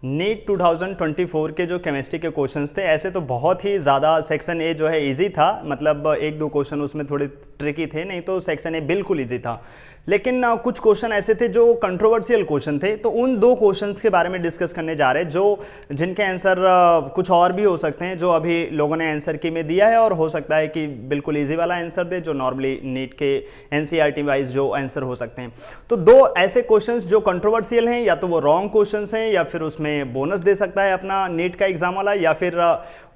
NEET 2024 के जो chemistry के क्वेश्चंस थे ऐसे तो बहुत ही ज़्यादा सेक्शन ए जो है इजी था, मतलब एक दो क्वेश्चन उसमें थोड़े ट्रिकी थे, नहीं तो सेक्शन ए बिल्कुल इजी था। लेकिन कुछ क्वेश्चन ऐसे थे जो कंट्रोवर्शियल क्वेश्चन थे, तो उन दो क्वेश्चंस के बारे में डिस्कस करने जा रहे हैं जो जिनके आंसर कुछ और भी हो सकते हैं जो अभी लोगों ने आंसर की में दिया है, और हो सकता है कि बिल्कुल ईजी वाला आंसर दे जो नॉर्मली नीट के एनसीईआरटी वाइज जो आंसर हो सकते हैं। तो दो ऐसे क्वेश्चंस जो कंट्रोवर्शियल हैं, या तो वो रॉन्ग क्वेश्चंस हैं या फिर उसमें बोनस दे सकता है अपना नीट का एग्जाम वाला, या फिर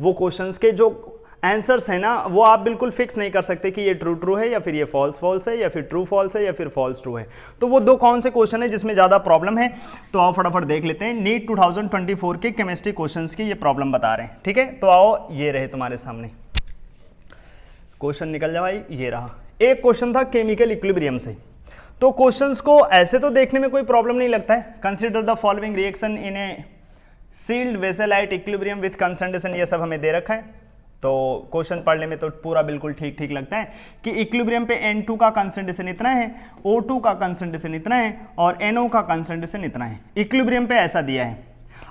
वो क्वेश्चंस के जो आंसर्स है ना वो आप बिल्कुल फिक्स नहीं कर सकते कि ये ट्रू ट्रू है या फिर ये फॉल्स फॉल्स है या फिर ट्रू फॉल्स है या फिर फॉल्स ट्रू है। तो वो दो कौन से क्वेश्चन है जिसमें ज़्यादा प्रॉब्लम है, तो आओ फटाफट देख लेते हैं। नीट 2024 के केमिस्ट्री क्वेश्चंस की ये प्रॉब्लम बता रहे हैं, ठीक है। तो आओ, ये रहे तुम्हारे सामने क्वेश्चन, निकल जाओ भाई। ये रहा एक क्वेश्चन था केमिकल इक्विलिब्रियम से। तो क्वेश्चंस को ऐसे तो देखने में कोई प्रॉब्लम नहीं लगता है। Consider the following reaction in a sealed vessel at equilibrium with concentration, ये सब हमें दे रखा है। तो क्वेश्चन पढ़ने में तो पूरा बिल्कुल ठीक ठीक लगता है कि इक्विलिब्रियम पे N2 का कंसंट्रेशन इतना है, O2 का कंसंट्रेशन इतना है और NO का कंसंट्रेशन इतना है। इक्विलिब्रियम पे ऐसा दिया है।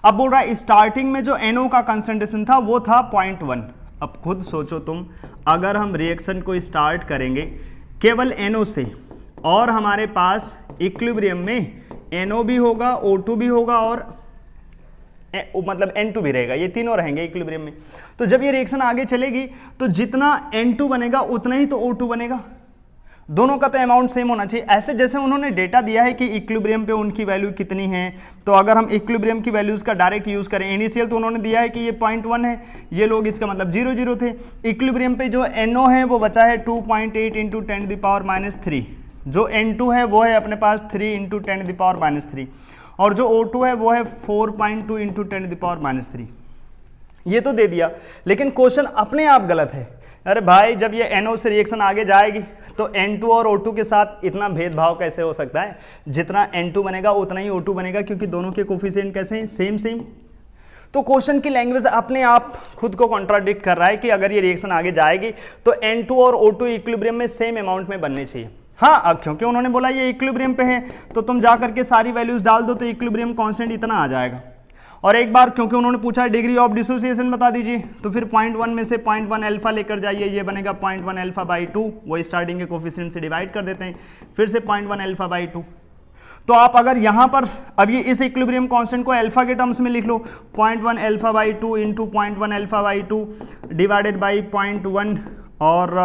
अब बोल रहा है स्टार्टिंग में जो NO का कंसंट्रेशन था वो था 0.1। अब खुद सोचो तुम, अगर हम रिएक्शन को स्टार्ट करेंगे केवल NO से और हमारे पास इक्विलिब्रियम में NO भी होगा, O2 भी होगा और मतलब N2 भी रहेगा, ये तीनों रहेंगे इक्विलिब्रियम में। तो जब ये रिएक्शन आगे चलेगी तो जितना N2 बनेगा उतना ही तो O2 बनेगा। दोनों का तो अमाउंट सेम होना चाहिए। ऐसे जैसे उन्होंने डेटा दिया है कि इक्विलिब्रियम पे उनकी वैल्यू कितनी है, तो अगर हम इक्विलिब्रियम की वैल्यूज का डायरेक्ट यूज करें, इनिशियल तो उन्होंने दिया है कि ये 0.1 है, ये लोग इसका मतलब 0.0 थे। इक्विलिब्रियम पे जो NO है वो बचा है 2.8 इंटू 10⁻³ जो N2 है वो है अपने पास 3 इंटू 10⁻³ और जो O2 है वो है 4.2 इंटू 10⁻³। ये तो दे दिया, लेकिन क्वेश्चन अपने आप गलत है। अरे भाई, जब ये NO से रिएक्शन आगे जाएगी तो N2 और O2 के साथ इतना भेदभाव कैसे हो सकता है? जितना N2 बनेगा उतना ही O2 बनेगा, क्योंकि दोनों के कोफिशिएंट कैसे हैं? Same same. तो क्वेश्चन की लैंग्वेज अपने आप खुद को कॉन्ट्राडिक्ट कर रहा है कि अगर ये रिएक्शन आगे जाएगी तो N2 और O2 इक्विलिब्रियम में सेम अमाउंट में बनने चाहिए। हाँ, अब क्योंकि उन्होंने बोला ये इक्विलिब्रियम पे है तो तुम जा करके सारी वैल्यूज डाल दो तो इक्विलिब्रियम कांस्टेंट इतना आ जाएगा। और एक बार क्योंकि उन्होंने पूछा है डिग्री ऑफ डिसोसिएशन बता दीजिए, तो फिर 0.1 में से 0.1 अल्फा लेकर जाइए, ये बनेगा 0.1 अल्फा बाई 2, वो स्टार्टिंग के कोफिशिएंट से डिवाइड कर देते हैं, फिर से 0.1 अल्फा बाई 2। तो आप अगर यहाँ पर अब ये इस इक्विलिब्रियम कांस्टेंट को अल्फा के टर्म्स में लिख लो, 0.1 alpha by 2 into 0.1 alpha by 2 divided by 0.1 और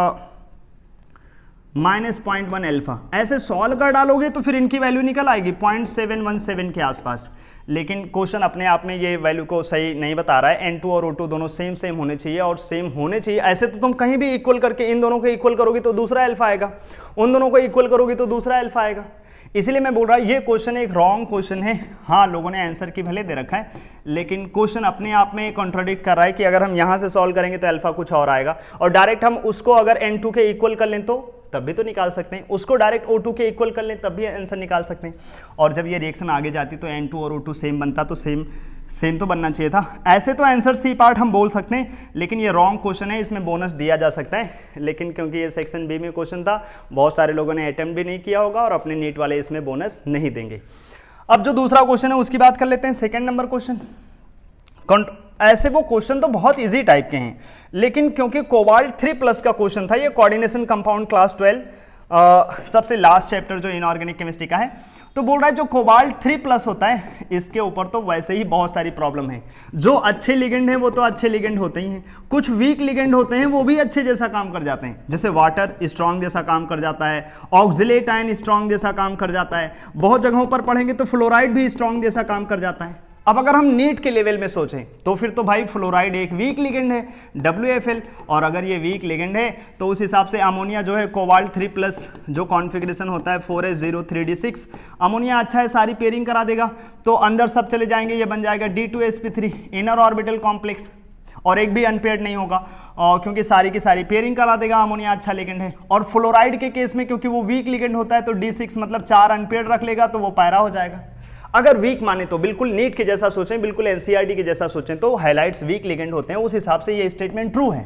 -0.1 अल्फा। ऐसे सॉल्व कर डालोगे तो फिर इनकी वैल्यू निकल आएगी 0.717 के आसपास। लेकिन क्वेश्चन अपने आप में ये वैल्यू को सही नहीं बता रहा है। N2 और O2 दोनों सेम सेम होने चाहिए और सेम होने चाहिए। ऐसे तो तुम कहीं भी इक्वल करके इन दोनों को इक्वल करोगे तो दूसरा अल्फा आएगा, उन दोनों को इक्वल करोगे तो दूसरा अल्फा आएगा। इसीलिए मैं बोल रहा हूँ ये क्वेश्चन एक रॉन्ग क्वेश्चन है। हाँ, लोगों ने आंसर की भले दे रखा है, लेकिन क्वेश्चन अपने आप में कॉन्ट्राडिक्ट कर रहा है कि अगर हम यहाँ से सॉल्व करेंगे तो अल्फा कुछ और आएगा, और डायरेक्ट हम उसको अगर N2 के इक्वल कर लें तो तब भी तो निकाल सकते हैं, उसको डायरेक्ट O2 के इक्वल कर लें तब भी आंसर निकाल सकते हैं। और जब ये रिएक्शन आगे जाती तो N2 और O2 सेम बनता, तो सेम तो बनना चाहिए था। ऐसे तो आंसर सी पार्ट हम बोल सकते हैं, लेकिन ये रॉन्ग क्वेश्चन है, इसमें बोनस दिया जा सकता है। लेकिन क्योंकि ये सेक्शन बी में क्वेश्चन था, बहुत सारे लोगों ने अटेम्प्ट भी नहीं किया होगा और अपने नीट वाले इसमें बोनस नहीं देंगे। अब जो दूसरा क्वेश्चन है उसकी बात कर लेते हैं। सेकेंड नंबर क्वेश्चन, ऐसे वो क्वेश्चन तो बहुत इजी टाइप के हैं, लेकिन क्योंकि कोबाल्ट 3+ का क्वेश्चन था, ये कोऑर्डिनेशन कंपाउंड क्लास 12 सबसे लास्ट चैप्टर जो इनऑर्गेनिक केमिस्ट्री का है, तो बोल रहा है जो कोबाल्ट 3+ होता है इसके ऊपर तो वैसे ही बहुत सारी प्रॉब्लम है। जो अच्छे लिगेंड हैं वो तो अच्छे लिगेंड होते ही हैं, कुछ वीक लिगेंड होते हैं वो भी अच्छे जैसा काम कर जाते हैं। जैसे वाटर स्ट्रॉन्ग जैसा काम कर जाता है, ऑक्जिलेट आयन स्ट्रॉन्ग जैसा काम कर जाता है, बहुत जगहों पर पढ़ेंगे तो फ्लोराइड भी स्ट्रॉन्ग जैसा काम कर जाता है। अब अगर हम नीट के लेवल में सोचें तो फिर तो भाई फ्लोराइड एक वीक लिगेंड है, WFL, और अगर ये वीक लिगेंड है तो उस हिसाब से अमोनिया जो है कोबाल्ट 3+ जो कॉन्फ़िगरेशन होता है 4s03d6, अमोनिया अच्छा है, सारी पेयरिंग करा देगा, तो अंदर सब चले जाएंगे, ये बन जाएगा D2sp3 इनर ऑर्बिटल कॉम्प्लेक्स, और एक भी अनपेयर्ड नहीं होगा, और क्योंकि सारी की सारी पेयरिंग करा देगा, अमोनिया अच्छा लिगेंड है। और फ्लोराइड के केस में क्योंकि वो वीक लिगेंड होता है तो D6 मतलब 4 अनपेयर्ड रख लेगा तो वो पैरा हो जाएगा। अगर वीक माने तो बिल्कुल नीट के जैसा सोचें, बिल्कुल एनसीईआरटी के जैसा सोचें तो हाइलाइट्स वीक लिगेंड होते हैं, उस हिसाब से ये स्टेटमेंट ट्रू है।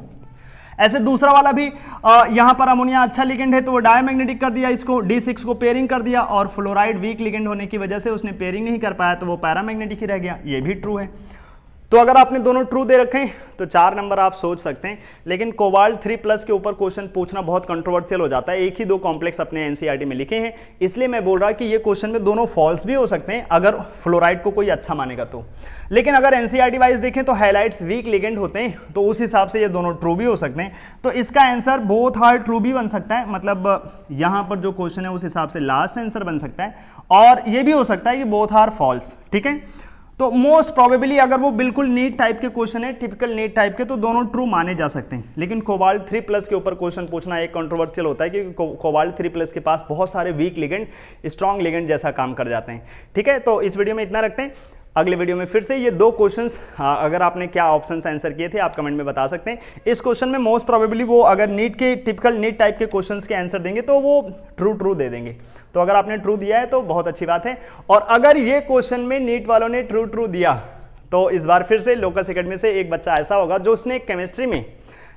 ऐसे दूसरा वाला भी यहाँ पर अमोनिया अच्छा लिगेंड है तो वो डायमैग्नेटिक कर दिया, इसको D6 को पेयरिंग कर दिया, और फ्लोराइड वीक लिगेंड होने की वजह से उसने पेयरिंग नहीं कर पाया तो वो पैरामैग्नेटिक ही रह गया, ये भी ट्रू है। तो अगर आपने दोनों ट्रू दे रखे हैं तो 4 नंबर आप सोच सकते हैं। लेकिन कोबाल्ट 3+ के ऊपर क्वेश्चन पूछना बहुत कंट्रोवर्शियल हो जाता है, एक ही 2 कॉम्प्लेक्स अपने एनसीईआरटी में लिखे हैं, इसलिए मैं बोल रहा कि ये क्वेश्चन में दोनों फॉल्स भी हो सकते हैं अगर फ्लोराइड को कोई अच्छा मानेगा तो। लेकिन अगर एनसीईआरटी वाइज देखें तो हाइलाइट्स वीक लिगेंड होते हैं, तो उस हिसाब से ये दोनों ट्रू भी हो सकते हैं। तो इसका आंसर बोथ आर ट्रू भी बन सकता है, मतलब यहाँ पर जो क्वेश्चन है उस हिसाब से लास्ट आंसर बन सकता है, और ये भी हो सकता है कि बोथ आर फॉल्स। ठीक है, तो मोस्ट प्रोबेबली अगर वो बिल्कुल नीट टाइप के क्वेश्चन है, टिपिकल नीट टाइप के, तो दोनों ट्रू माने जा सकते हैं। लेकिन कोबाल्ट 3+ के ऊपर क्वेश्चन पूछना एक कंट्रोवर्शियल होता है, क्योंकि कोबाल्ट 3+ के पास बहुत सारे वीक लिगेंड स्ट्रॉन्ग लिगेंड जैसा काम कर जाते हैं। ठीक है, तो इस वीडियो में इतना रखते हैं। अगले वीडियो में फिर से ये 2 क्वेश्चंस, अगर आपने क्या ऑप्शंस आंसर किए थे आप कमेंट में बता सकते हैं। इस क्वेश्चन में मोस्ट प्रोबेबली वो अगर नीट के टिपिकल नीट टाइप के क्वेश्चंस के आंसर देंगे तो वो ट्रू दे देंगे। तो अगर आपने ट्रू दिया है तो बहुत अच्छी बात है, और अगर ये क्वेश्चन में नीट वालों ने ट्रू दिया तो इस बार फिर से लोकस एकेडमी से एक बच्चा ऐसा होगा जो उसने केमिस्ट्री में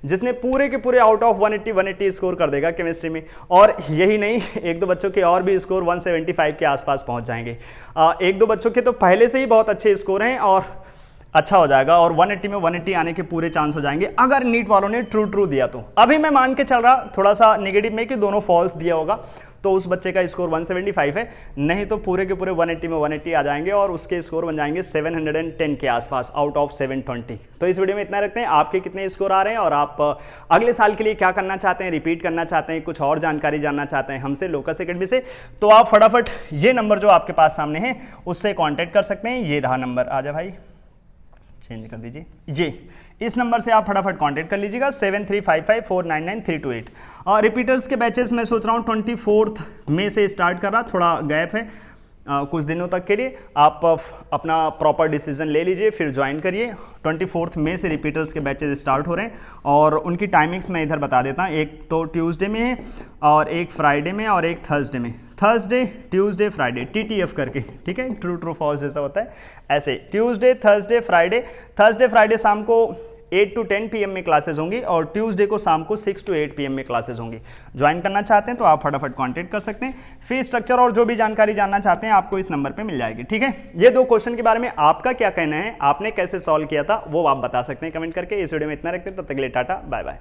जिसने पूरे के पूरे आउट ऑफ 180 स्कोर कर देगा केमिस्ट्री में, और यही नहीं 1-2 बच्चों के और भी स्कोर 175 के आसपास पहुंच जाएंगे। 1-2 बच्चों के तो पहले से ही बहुत अच्छे स्कोर हैं और अच्छा हो जाएगा, और 180 में 180 आने के पूरे चांस हो जाएंगे अगर नीट वालों ने ट्रू दिया तो। अभी मैं मान के चल रहा थोड़ा सा नेगेटिव में कि दोनों फॉल्स दिया होगा, तो उस बच्चे का स्कोर 175 है, नहीं तो पूरे के पूरे 180 में 180 आ जाएंगे और उसके स्कोर बन जाएंगे 710 के आसपास आउट ऑफ 720। तो इस वीडियो में इतना रखते हैं। आपके कितने स्कोर आ रहे हैं और आप अगले साल के लिए क्या करना चाहते हैं, रिपीट करना चाहते हैं, कुछ और जानकारी जानना चाहते हैं हमसे लोकस एकेडमी से, तो आप फटाफट ये नंबर जो आपके पास सामने है उससे कॉन्टैक्ट कर सकते हैं। ये रहा नंबर, आ जा भाई चेंज कर दीजिए, ये इस नंबर से आप फटाफट कांटेक्ट कर लीजिएगा 7355499328। और रिपीटर्स के बैचेस मैं सोच रहा हूँ 24 मई से स्टार्ट कर रहा, थोड़ा गैप है कुछ दिनों तक के लिए। आप अपना प्रॉपर डिसीजन ले लीजिए फिर ज्वाइन करिए। 24 मई से रिपीटर्स के बैचेस स्टार्ट हो रहे हैं और उनकी टाइमिंग्स मैं इधर बता देता हूँ। एक तो ट्यूसडे में है और एक फ्राइडे में और एक थर्सडे में। थर्सडे ट्यूसडे फ्राइडे TTF करके, ठीक है, ट्रू फॉल्स जैसा होता है ऐसे। ट्यूसडे थर्सडे फ्राइडे शाम को 8 to 10 PM में क्लासेस होंगी और ट्यूसडे को शाम को 6 to 8 PM में क्लासेस होंगी। ज्वाइन करना चाहते हैं तो आप फटाफट कांटेक्ट कर सकते हैं। फी स्ट्रक्चर और जो भी जानकारी जानना चाहते हैं आपको इस नंबर पे मिल जाएगी। ठीक है, ये 2 क्वेश्चन के बारे में आपका क्या कहना है, आपने कैसे सॉल्व किया था वो आप बता सकते हैं कमेंट करके। इस वीडियो में इतना रखते हैं, तब तक के लिए टाटा बाय बाय।